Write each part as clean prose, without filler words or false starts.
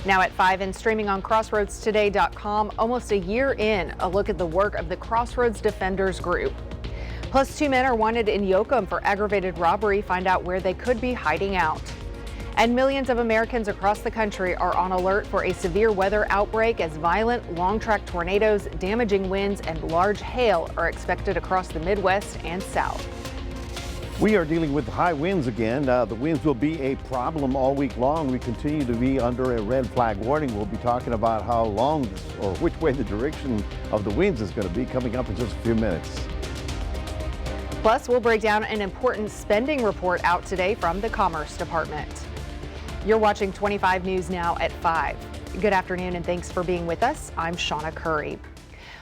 Now at 5 and streaming on crossroadstoday.com, almost a year in, a look at the work of the Crossroads Defenders Group. Plus, 2 men are wanted in Yoakum for aggravated robbery. Find out where they could be hiding out. And millions of Americans across the country are on alert for a severe weather outbreak as violent, long-track tornadoes, damaging winds, and large hail are expected across the Midwest and South. We are dealing with high winds again. The winds will be a problem all week long. We continue to be under a red flag warning. We'll be talking about how long or which way the direction of the winds is going to be coming up in just a few minutes. Plus, we'll break down an important spending report out today from the Commerce Department. You're watching 25 News Now at 5. Good afternoon and thanks for being with us. I'm Shawna Currie.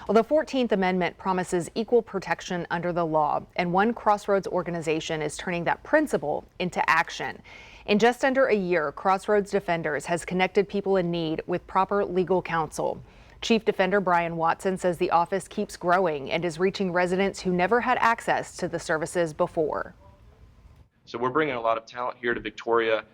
Well, the 14th Amendment promises equal protection under the law, and one Crossroads organization is turning that principle into action. In just under a year, Crossroads Defenders has connected people in need with proper legal counsel. Chief Defender Brian Watson says the office keeps growing and is reaching residents who never had access to the services before. So we're bringing a lot of talent here to Victoria.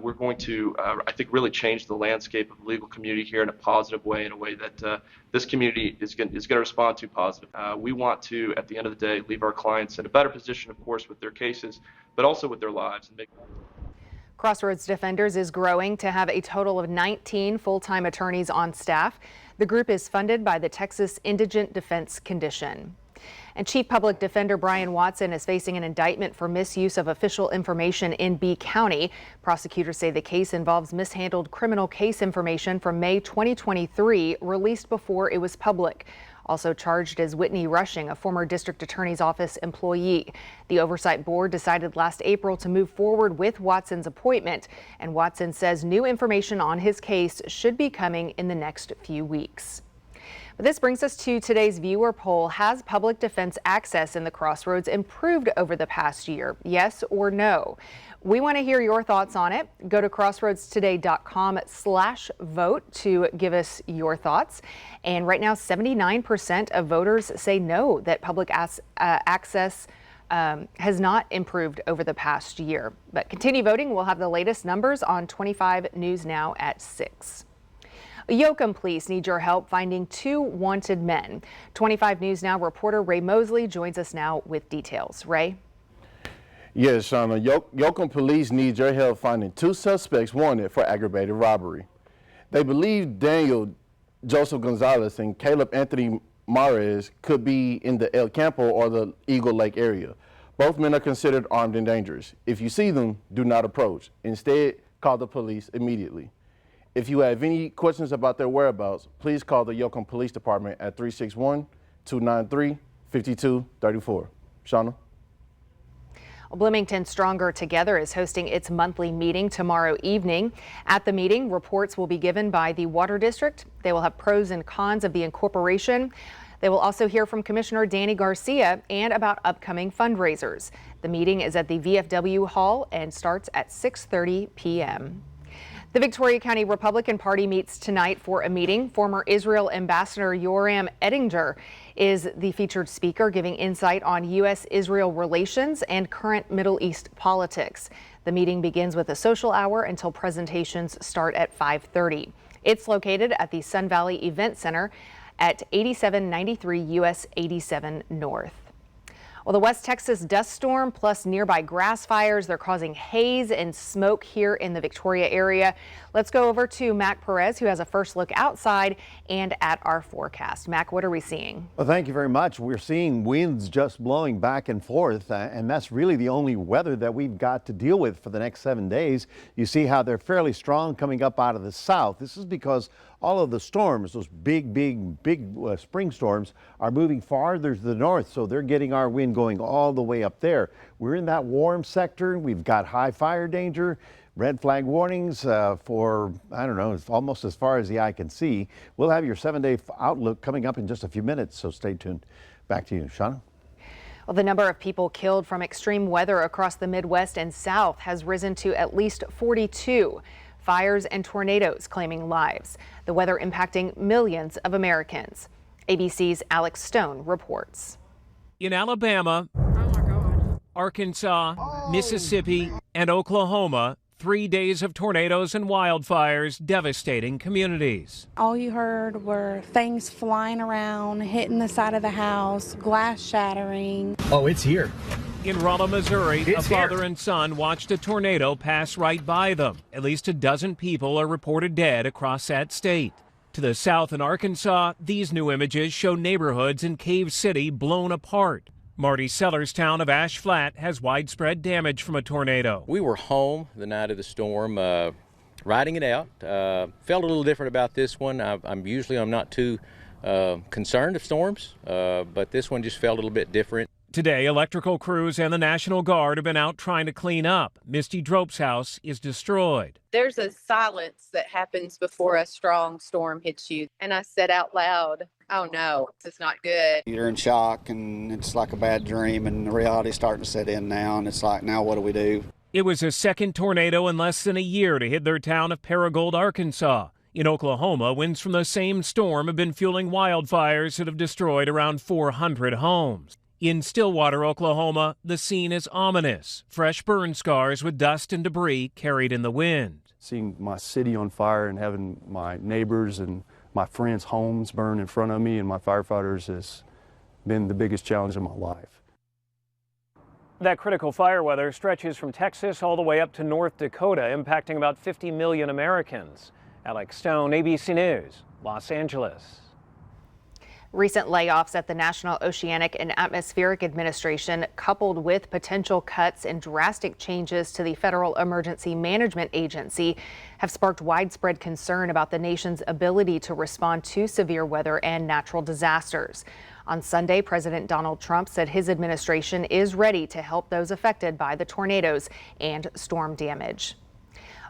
We're going to, I think, really change the landscape of the legal community here in a positive way, in a way that this community is going to respond to positive. We want to, at the end of the day, leave our clients in a better position, of course, with their cases, but also with their lives. Crossroads Defenders is growing to have a total of 19 full-time attorneys on staff. The group is funded by the Texas Indigent Defense Condition. And Chief Public Defender Brian Watson is facing an indictment for misuse of official information in B County. Prosecutors say the case involves mishandled criminal case information from May 2023, released before it was public. Also charged is Whitney Rushing, a former district attorney's office employee. The Oversight Board decided last April to move forward with Watson's appointment, and Watson says new information on his case should be coming in the next few weeks. But this brings us to today's viewer poll. Has public defense access in the Crossroads improved over the past year? Yes or no? We want to hear your thoughts on it. Go to crossroadstoday.com/vote to give us your thoughts. And right now, 79% of voters say no, that public access has not improved over the past year. But continue voting. We'll have the latest numbers on 25 News Now at 6. Yoakum police need your help finding 2 wanted men. 25 News Now reporter Ray Mosley joins us now with details. Ray? Yes, Shawna. Yoakum police need your help finding 2 suspects wanted for aggravated robbery. They believe Daniel Joseph Gonzalez and Caleb Anthony Mares could be in the El Campo or the Eagle Lake area. Both men are considered armed and dangerous. If you see them, do not approach. Instead, call the police immediately. If you have any questions about their whereabouts, please call the Yoakum Police Department at 361-293-5234. Shawna? Bloomington Stronger Together is hosting its monthly meeting tomorrow evening. At the meeting, reports will be given by the Water District. They will have pros and cons of the incorporation. They will also hear from Commissioner Danny Garcia and about upcoming fundraisers. The meeting is at the VFW Hall and starts at 6:30 p.m. The Victoria County Republican Party meets tonight for a meeting. Former Israel Ambassador Yoram Ettinger is the featured speaker, giving insight on U.S.-Israel relations and current Middle East politics. The meeting begins with a social hour until presentations start at 5:30. It's located at the Sun Valley Event Center at 8793 U.S. 87 North. Well, the West Texas dust storm plus nearby grass fires, they're causing haze and smoke here in the Victoria area. Let's go over to Mac Perez, who has a first look outside and at our forecast. Mac, what are we seeing? Well, thank you very much. We're seeing winds just blowing back and forth, and that's really the only weather that we've got to deal with for the next 7 days. You see how they're fairly strong coming up out of the south. This is because all of the storms, those big spring storms, are moving farther to the north, so they're getting our wind going all the way up there. We're in that warm sector. We've got high fire danger, red flag warnings for, I don't know, almost as far as the eye can see. We'll have your 7-day outlook coming up in just a few minutes, so stay tuned. Back to you, Shawna. Well, the number of people killed from extreme weather across the Midwest and South has risen to at least 42. Fires and tornadoes claiming lives. The weather impacting millions of Americans. ABC's Alex Stone reports. In Alabama, Arkansas, Mississippi, and Oklahoma, 3 days of tornadoes and wildfires devastating communities. All you heard were things flying around, hitting the side of the house, glass shattering. Oh, it's here. In Rolla, Missouri, It's a father and son watched a tornado pass right by them. At least a dozen people are reported dead across that state. To the south in Arkansas, these new images show neighborhoods in Cave City blown apart. Marty Sellers' town of Ash Flat has widespread damage from a tornado. We were home the night of the storm, riding it out. Felt a little different about this one. I'm not too concerned of storms, but this one just felt a little bit different. Today, electrical crews and the National Guard have been out trying to clean up. Misty Drope's house is destroyed. There's a silence that happens before a strong storm hits you. And I said out loud, oh no, this is not good. You're in shock and it's like a bad dream, and the reality's starting to set in now, and it's like, now what do we do? It was a second tornado in less than a year to hit their town of Paragould, Arkansas. In Oklahoma, winds from the same storm have been fueling wildfires that have destroyed around 400 homes. In Stillwater, Oklahoma, the scene is ominous. Fresh burn scars with dust and debris carried in the wind. Seeing my city on fire and having my neighbors and my friends' homes burn in front of me and my firefighters has been the biggest challenge of my life. That critical fire weather stretches from Texas all the way up to North Dakota, impacting about 50 million Americans. Alex Stone, ABC News, Los Angeles. Recent layoffs at the National Oceanic and Atmospheric Administration, coupled with potential cuts and drastic changes to the Federal Emergency Management Agency, have sparked widespread concern about the nation's ability to respond to severe weather and natural disasters. On Sunday, President Donald Trump said his administration is ready to help those affected by the tornadoes and storm damage.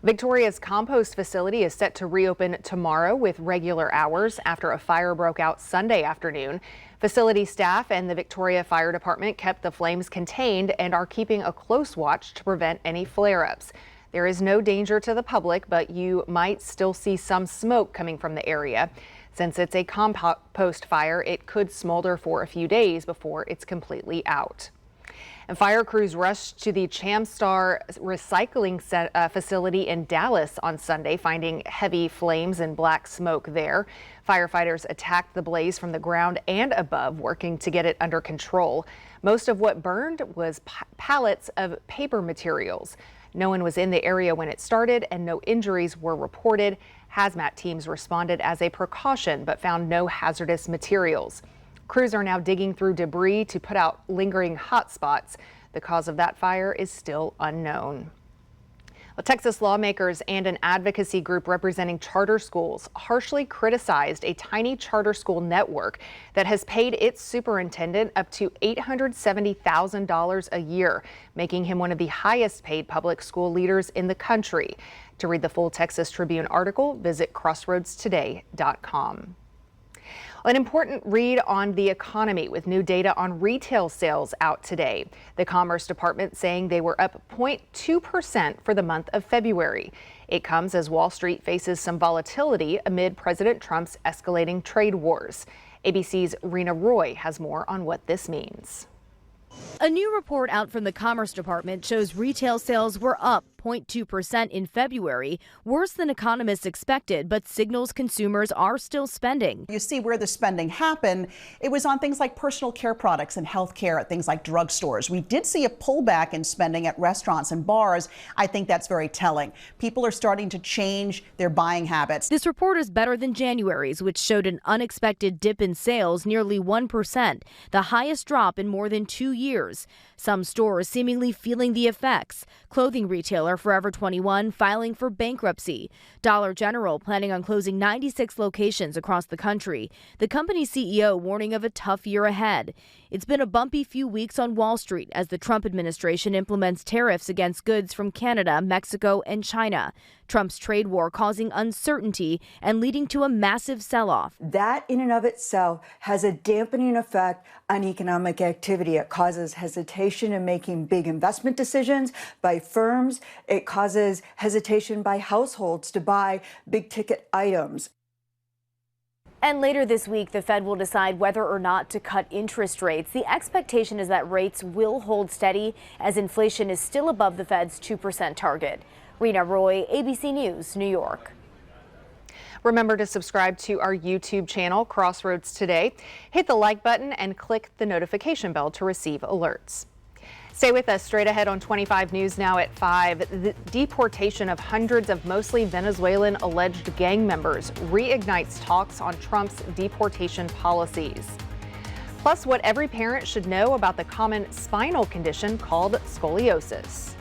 Victoria's compost facility is set to reopen tomorrow with regular hours after a fire broke out Sunday afternoon. Facility staff and the Victoria Fire Department kept the flames contained and are keeping a close watch to prevent any flare-ups. There is no danger to the public, but you might still see some smoke coming from the area. Since it's a compost fire, it could smolder for a few days before it's completely out. And fire crews rushed to the Chamstar recycling facility in Dallas on Sunday, finding heavy flames and black smoke there. Firefighters attacked the blaze from the ground and above, working to get it under control. Most of what burned was pallets of paper materials. No one was in the area when it started and no injuries were reported. Hazmat teams responded as a precaution but found no hazardous materials. Crews are now digging through debris to put out lingering hot spots. The cause of that fire is still unknown. Well, Texas lawmakers and an advocacy group representing charter schools harshly criticized a tiny charter school network that has paid its superintendent up to $870,000 a year, making him one of the highest paid public school leaders in the country. To read the full Texas Tribune article, visit crossroadstoday.com. An important read on the economy with new data on retail sales out today. The Commerce Department saying they were up 0.2% for the month of February. It comes as Wall Street faces some volatility amid President Trump's escalating trade wars. ABC's Rena Roy has more on what this means. A new report out from the Commerce Department shows retail sales were up 0.2% in February, worse than economists expected, but signals consumers are still spending. You see where the spending happened. It was on things like personal care products and health care at things like drugstores. We did see a pullback in spending at restaurants and bars. I think that's very telling. People are starting to change their buying habits. This report is better than January's, which showed an unexpected dip in sales, nearly 1%, the highest drop in more than 2 years. Some stores seemingly feeling the effects. Clothing retailer Forever 21 filing for bankruptcy. Dollar General planning on closing 96 locations across the country. The company's CEO warning of a tough year ahead. It's been a bumpy few weeks on Wall Street as the Trump administration implements tariffs against goods from Canada, Mexico, and China. Trump's trade war causing uncertainty and leading to a massive sell-off. That in and of itself has a dampening effect on economic activity. It causes hesitation in making big investment decisions by firms. It causes hesitation by households to buy big ticket items. And later this week, the Fed will decide whether or not to cut interest rates. The expectation is that rates will hold steady as inflation is still above the Fed's 2% target. Rena Roy, ABC News, New York. Remember to subscribe to our YouTube channel, Crossroads Today. Hit the like button and click the notification bell to receive alerts. Stay with us. Straight ahead on 25 News now at 5. The deportation of hundreds of mostly Venezuelan alleged gang members reignites talks on Trump's deportation policies. Plus, what every parent should know about the common spinal condition called scoliosis.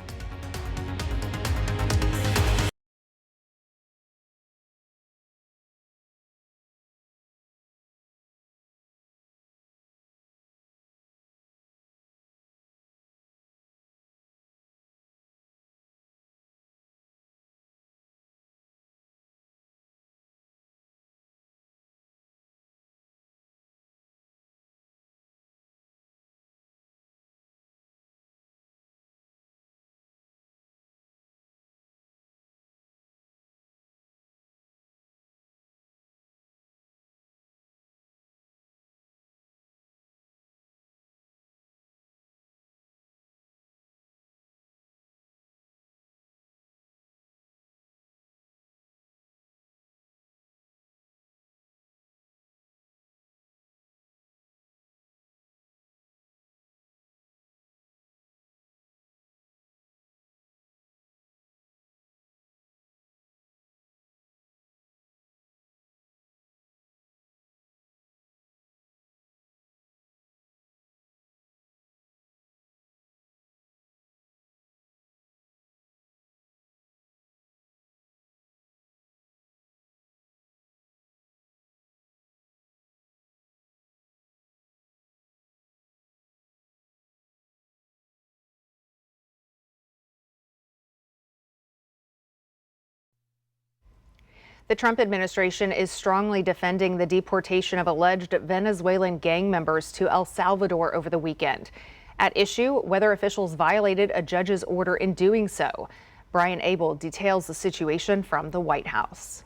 The Trump administration is strongly defending the deportation of alleged Venezuelan gang members to El Salvador over the weekend. At issue, whether officials violated a judge's order in doing so. Brian Abel details the situation from the White House.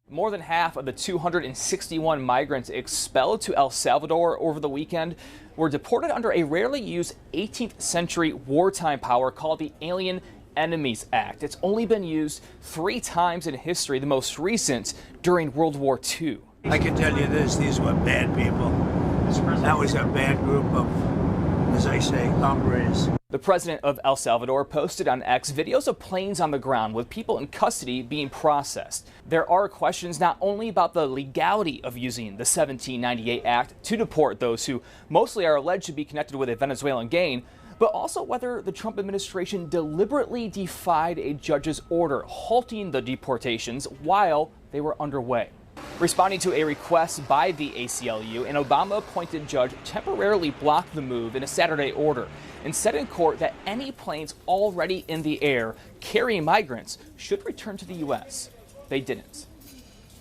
More than half of the 261 migrants expelled to El Salvador over the weekend were deported under a rarely used 18th century wartime power called the Alien Enemies Act. It's only been used 3 times in history, the most recent during World War II. I can tell you this, these were bad people. That was a bad group of, as I say, hombres. The president of El Salvador posted on X videos of planes on the ground with people in custody being processed. There are questions not only about the legality of using the 1798 Act to deport those who mostly are alleged to be connected with a Venezuelan gang, but also whether the Trump administration deliberately defied a judge's order halting the deportations while they were underway. Responding to a request by the ACLU, an Obama-appointed judge temporarily blocked the move in a Saturday order and said in court that any planes already in the air carrying migrants should return to the U.S. They didn't.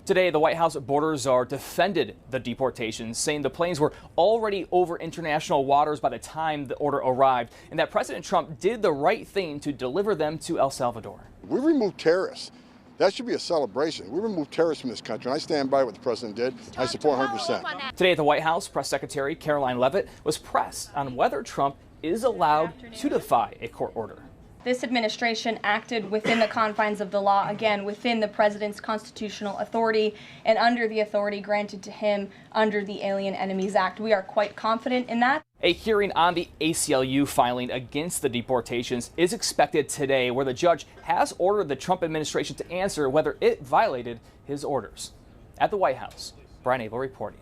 Today, the White House border czar defended the deportations, saying the planes were already over international waters by the time the order arrived, and that President Trump did the right thing to deliver them to El Salvador. We removed terrorists. That should be a celebration. We removed terrorists from this country, and I stand by what the president did. I support 100%. Today at the White House, Press Secretary Caroline Leavitt was pressed on whether Trump is allowed to defy a court order. This administration acted within the confines of the law, again, within the president's constitutional authority and under the authority granted to him under the Alien Enemies Act. We are quite confident in that. A hearing on the ACLU filing against the deportations is expected today, where the judge has ordered the Trump administration to answer whether it violated his orders. At the White House, Brian Abel reporting.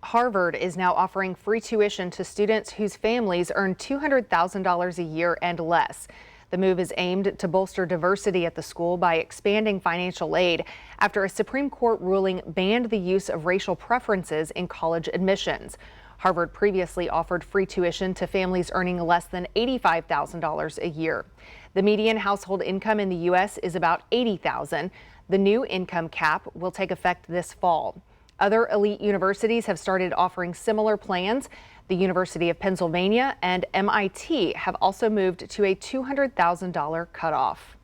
Harvard is now offering free tuition to students whose families earn $200,000 a year and less. The move is aimed to bolster diversity at the school by expanding financial aid after a Supreme Court ruling banned the use of racial preferences in college admissions. Harvard previously offered free tuition to families earning less than $85,000 a year. The median household income in the U.S. is about $80,000. The new income cap will take effect this fall. Other elite universities have started offering similar plans. The University of Pennsylvania and MIT have also moved to a $200,000 cutoff.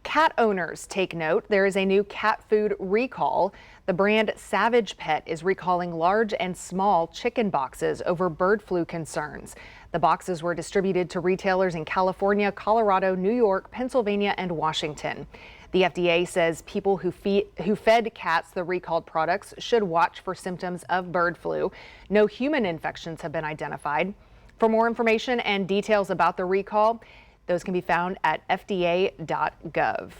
Cat owners take note. There is a new cat food recall. The brand Savage Pet is recalling large and small chicken boxes over bird flu concerns. The boxes were distributed to retailers in California, Colorado, New York, Pennsylvania, and Washington. The FDA says people who fed cats the recalled products should watch for symptoms of bird flu. No human infections have been identified. For more information and details about the recall, those can be found at fda.gov.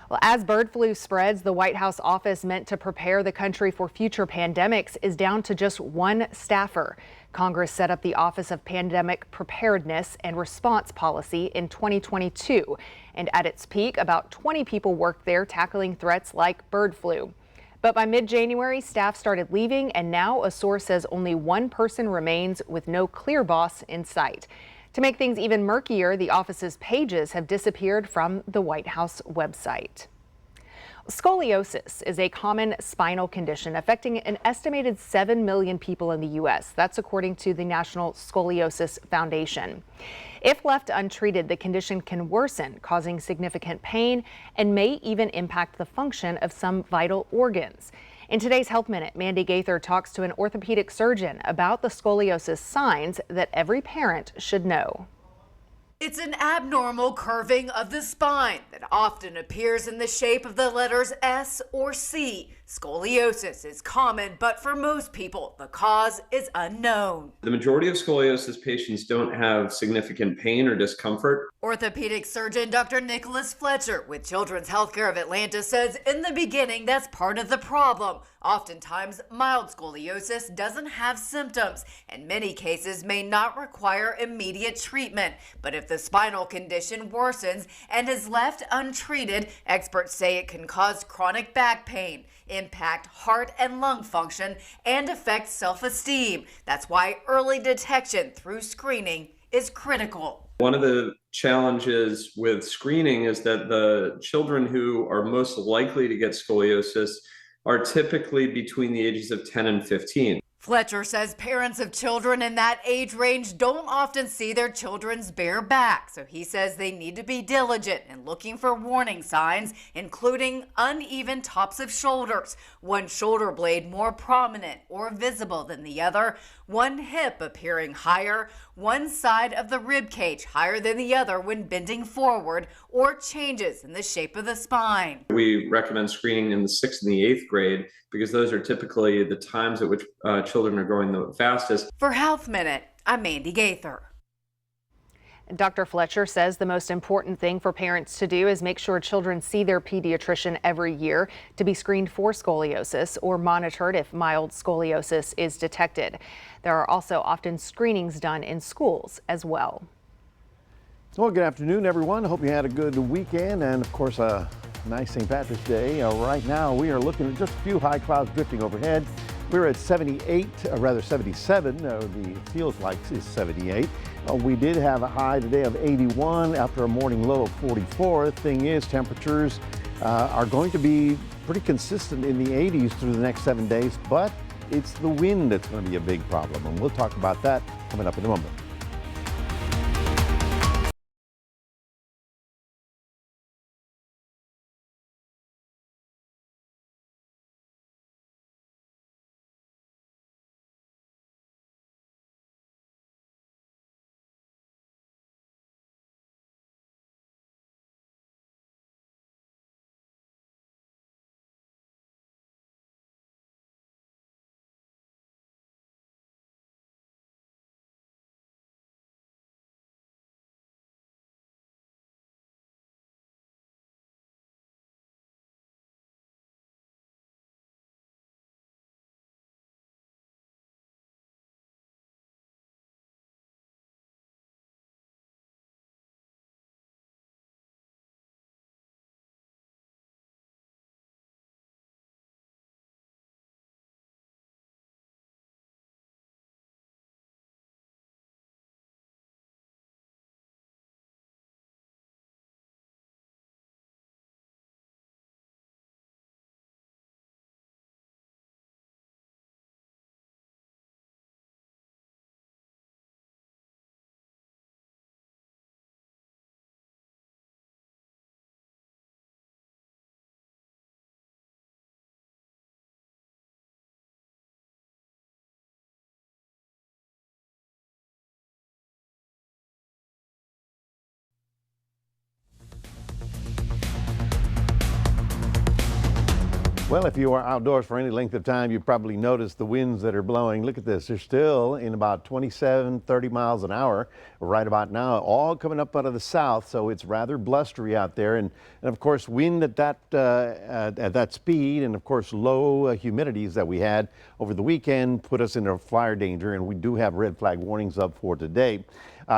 Well, as bird flu spreads, the White House office meant to prepare the country for future pandemics is down to just one staffer. Congress set up the Office of Pandemic Preparedness and Response Policy in 2022, and at its peak, about 20 people worked there tackling threats like bird flu. But by mid-January, staff started leaving, and now a source says only one person remains with no clear boss in sight. To make things even murkier, the office's pages have disappeared from the White House website. Scoliosis is a common spinal condition affecting an estimated 7 million people in the U.S. That's according to the National Scoliosis Foundation. If left untreated, the condition can worsen, causing significant pain and may even impact the function of some vital organs. In today's Health Minute, Mandy Gaither talks to an orthopedic surgeon about the scoliosis signs that every parent should know. It's an abnormal curving of the spine that often appears in the shape of the letters S or C. Scoliosis is common, but for most people, the cause is unknown. The majority of scoliosis patients don't have significant pain or discomfort. Orthopedic surgeon Dr. Nicholas Fletcher with Children's Healthcare of Atlanta says in the beginning that's part of the problem. Oftentimes, mild scoliosis doesn't have symptoms and many cases may not require immediate treatment. But if the spinal condition worsens and is left untreated, experts say it can cause chronic back pain, impact heart and lung function, and affect self-esteem. That's why early detection through screening is critical. One of the challenges with screening is that the children who are most likely to get scoliosis are typically between the ages of 10 and 15. Fletcher says parents of children in that age range don't often see their children's bare back, so he says they need to be diligent in looking for warning signs, including uneven tops of shoulders, one shoulder blade more prominent or visible than the other, one hip appearing higher, one side of the rib cage higher than the other when bending forward, or changes in the shape of the spine. We recommend screening in the 6th and the 8th grade because those are typically the times at which children are growing the fastest. For Health Minute, I'm Mandy Gaither. Dr. Fletcher says the most important thing for parents to do is make sure children see their pediatrician every year to be screened for scoliosis or monitored if mild scoliosis is detected. There are also often screenings done in schools as well. Well, good afternoon, everyone. Hope you had a good weekend and, of course, a nice St. Patrick's Day. Right now, we are looking at just a few high clouds drifting overhead. We're at 77. The feels like it's 78. We did have a high today of 81 after a morning low of 44. Thing is, temperatures are going to be pretty consistent in the 80s through the next 7 days, but it's the wind that's going to be a big problem, and we'll talk about that coming up in a moment. Well, if you are outdoors for any length of time, you probably noticed the winds that are blowing. Look at this. They're still in about 27, 30 miles an hour right about now, all coming up out of the south. So it's rather blustery out there. And of course, wind at that speed, and of course, low humidities that we had over the weekend put us into fire danger. And we do have red flag warnings up for today.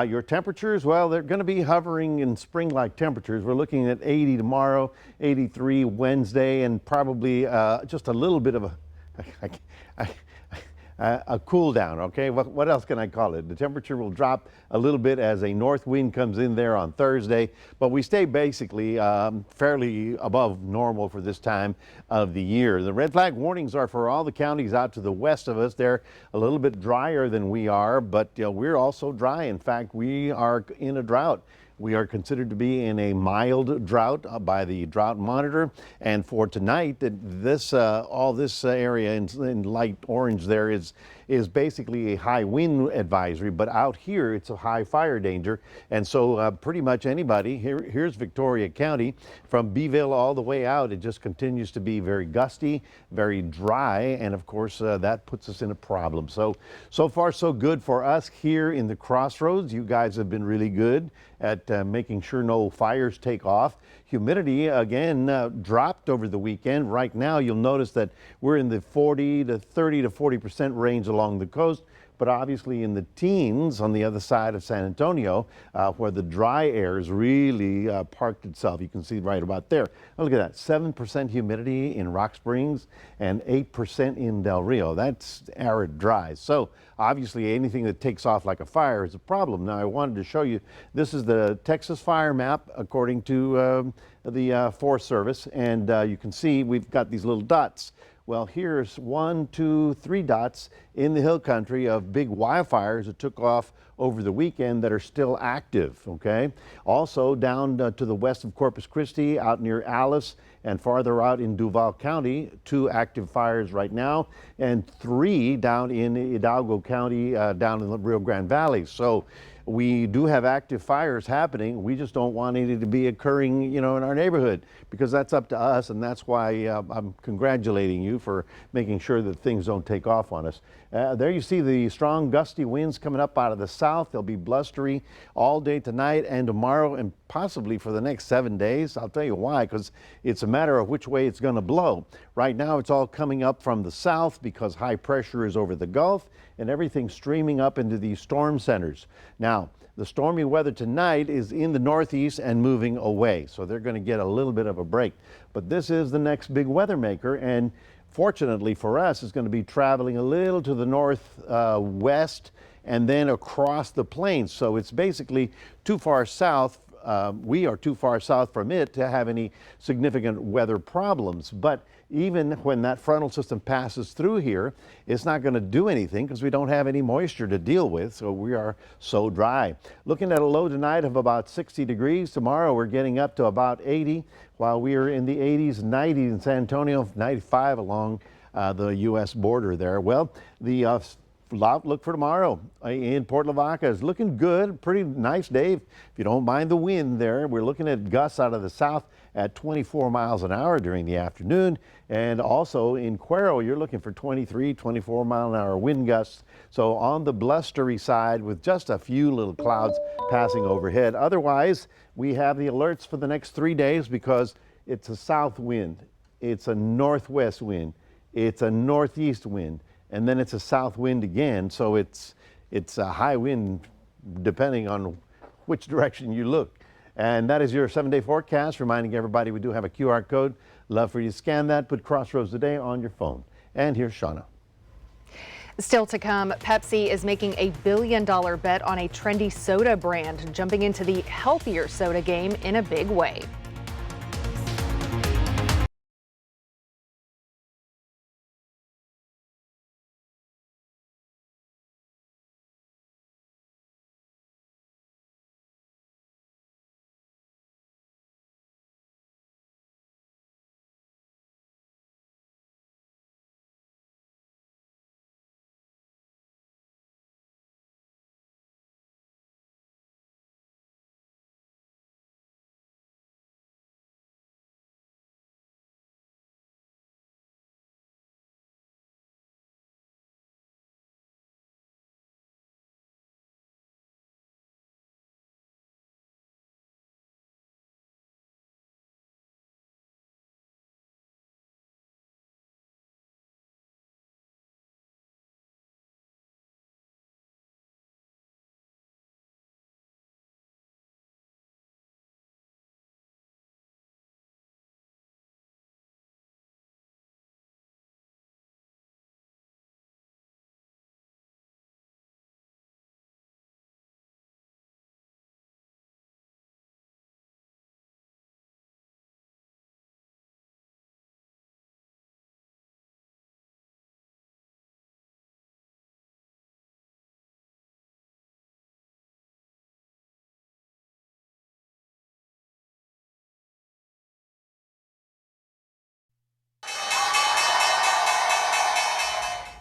Your temperatures, well, they're going to be hovering in spring-like temperatures. We're looking at 80 tomorrow, 83 Wednesday, and probably just a little bit of a cool down, okay? What else can I call it? The temperature will drop a little bit as a north wind comes in there on Thursday, but we stay basically fairly above normal for this time of the year. The red flag warnings are for all the counties out to the west of us. They're a little bit drier than we are, but we're also dry. In fact, we are in a drought. We are considered to be in a mild drought by the drought monitor. And for tonight, all this area in light orange there is basically a high wind advisory, but out here it's a high fire danger. And so pretty much anybody, here's Victoria County, from Beeville all the way out, it just continues to be very gusty, very dry, and of course that puts us in a problem. So far so good for us here in the Crossroads. You guys have been really good at making sure no fires take off. Humidity again dropped over the weekend. Right now you'll notice that we're in the 40 to 30 to 40% range along the coast, but obviously in the teens on the other side of San Antonio, where the dry air is really parked itself. You can see right about there. Oh, look at that, 7% humidity in Rock Springs and 8% in Del Rio. That's arid dry. So obviously anything that takes off like a fire is a problem. Now I wanted to show you, this is the Texas fire map according to the Forest Service, and you can see we've got these little dots. Well, here's 1, 2, 3 dots in the hill country of big wildfires that took off over the weekend that are still active, okay? Also down to the west of Corpus Christi, out near Alice, and farther out in Duval County, 2 active fires right now, and 3 down in Hidalgo County, down in the Rio Grande Valley. So we do have active fires happening. We just don't want any to be occurring, in our neighborhood, because that's up to us, and that's why I'm congratulating you for making sure that things don't take off on us. There you see the strong gusty winds coming up out of the south. They'll be blustery all day tonight and tomorrow, and possibly for the next 7 days. I'll tell you why, because it's a matter of which way it's going to blow. Right now it's all coming up from the south because high pressure is over the Gulf and everything's streaming up into these storm centers. Now, the stormy weather tonight is in the northeast and moving away, so they're going to get a little bit of a break. But this is the next big weather maker, and fortunately for us, it's going to be traveling a little to the northwest and then across the plains. So it's basically too far south. We are too far south from it to have any significant weather problems. But even when that frontal system passes through here, it's not going to do anything because we don't have any moisture to deal with. So we are so dry. Looking at a low tonight of about 60 degrees. Tomorrow we're getting up to about 80, while we are in the 80s, 90s in San Antonio, 95 along the U.S. border there. Well, the outlook for tomorrow in Port Lavaca is looking good. Pretty nice day if you don't mind the wind there. We're looking at gusts out of the south at 24 miles an hour during the afternoon, and also in Cuero you're looking for 23, 24 mile an hour wind gusts. So on the blustery side with just a few little clouds passing overhead. Otherwise, we have the alerts for the next 3 days because it's a south wind, it's a northwest wind, it's a northeast wind, and then it's a south wind again. So it's a high wind depending on which direction you look. And that is your 7-day forecast, reminding everybody we do have a QR code. Love for you to scan that, put Crossroads Today on your phone. And here's Shawna. Still to come, Pepsi is making a $1 billion bet on a trendy soda brand, jumping into the healthier soda game in a big way.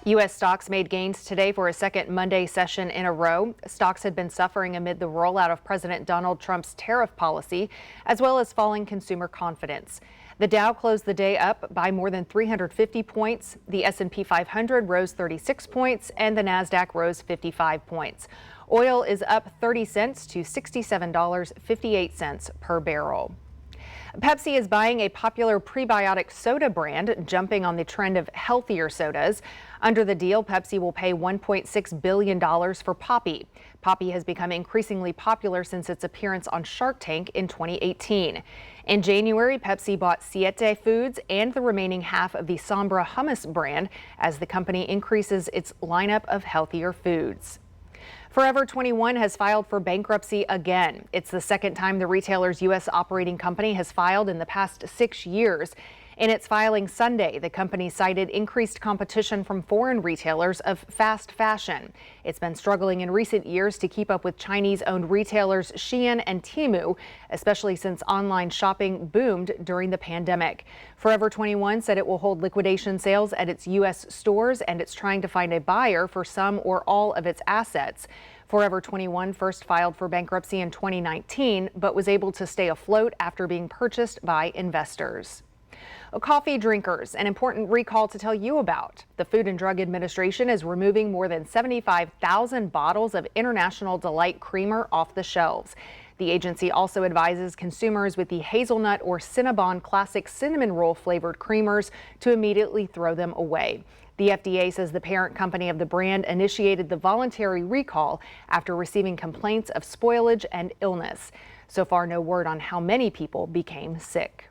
U.S. stocks made gains today for a second Monday session in a row. Stocks had been suffering amid the rollout of President Donald Trump's tariff policy, as well as falling consumer confidence. The Dow closed the day up by more than 350 points. The S&P 500 rose 36 points, and the Nasdaq rose 55 points. Oil is up 30 cents to $67.58 per barrel. Pepsi is buying a popular prebiotic soda brand, jumping on the trend of healthier sodas. Under the deal, Pepsi will pay $1.6 billion for Poppi. Poppi has become increasingly popular since its appearance on Shark Tank in 2018. In January, Pepsi bought Siete Foods and the remaining half of the Sombra hummus brand as the company increases its lineup of healthier foods. Forever 21 has filed for bankruptcy again. It's the second time the retailer's U.S. operating company has filed in the past 6 years. In its filing Sunday, the company cited increased competition from foreign retailers of fast fashion. It's been struggling in recent years to keep up with Chinese-owned retailers Shein and Temu, especially since online shopping boomed during the pandemic. Forever 21 said it will hold liquidation sales at its U.S. stores, and it's trying to find a buyer for some or all of its assets. Forever 21 first filed for bankruptcy in 2019, but was able to stay afloat after being purchased by investors. Coffee drinkers, an important recall to tell you about. The Food and Drug Administration is removing more than 75,000 bottles of International Delight Creamer off the shelves. The agency also advises consumers with the hazelnut or Cinnabon Classic cinnamon roll flavored creamers to immediately throw them away. The FDA says the parent company of the brand initiated the voluntary recall after receiving complaints of spoilage and illness. So far, no word on how many people became sick.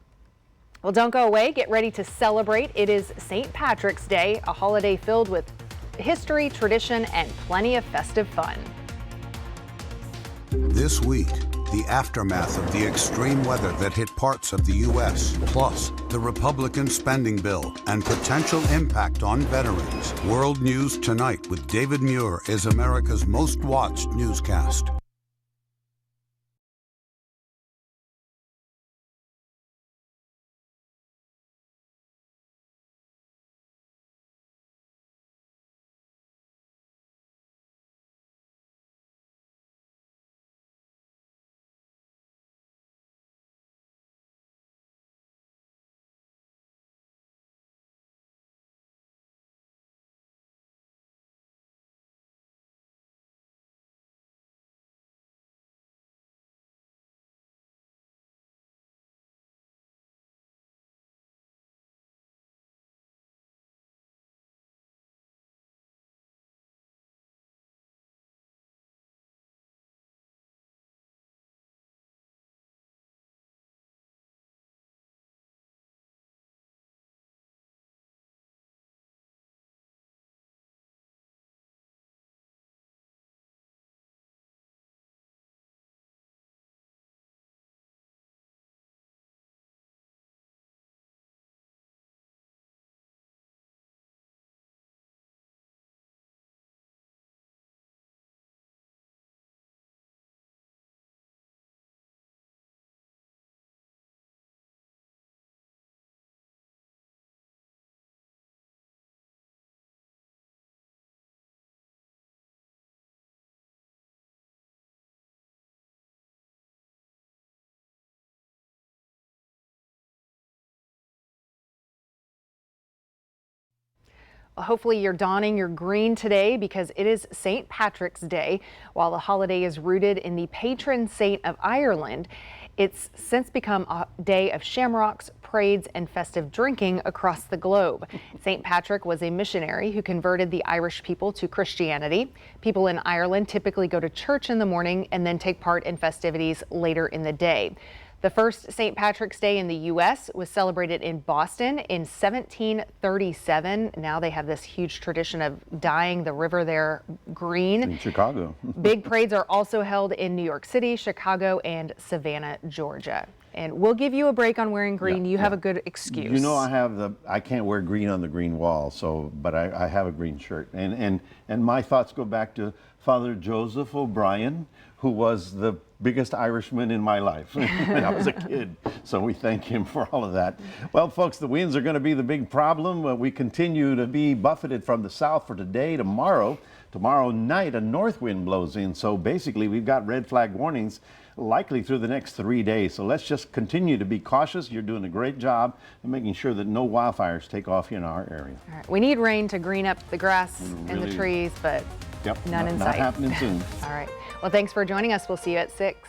Well, don't go away. Get ready to celebrate. It is St. Patrick's Day, a holiday filled with history, tradition, and plenty of festive fun. This week, the aftermath of the extreme weather that hit parts of the U.S., plus the Republican spending bill and potential impact on veterans. World News Tonight with David Muir is America's most watched newscast. Hopefully you're donning your green today because it is St. Patrick's Day. While the holiday is rooted in the patron saint of Ireland, it's since become a day of shamrocks, parades, and festive drinking across the globe. St. Patrick was a missionary who converted the Irish people to Christianity. People in Ireland typically go to church in the morning and then take part in festivities later in the day. The first St. Patrick's Day in the U.S. was celebrated in Boston in 1737. Now they have this huge tradition of dyeing the river there green. In Chicago. Big parades are also held in New York City, Chicago, and Savannah, Georgia. And we'll give you a break on wearing green. You have a good excuse. You know, I can't wear green on the green wall, but I have a green shirt. And my thoughts go back to Father Joseph O'Brien, who was the biggest Irishman in my life when I was a kid. So we thank him for all of that. Well, folks, the winds are going to be the big problem. We continue to be buffeted from the south for today. Tomorrow night, a north wind blows in. So basically, we've got red flag warnings likely through the next 3 days. So let's just continue to be cautious. You're doing a great job of making sure that no wildfires take off in our area. All right. We need rain to green up the grass and the trees, but none in sight. Not happening soon. All right. Well, thanks for joining us. We'll see you at 6.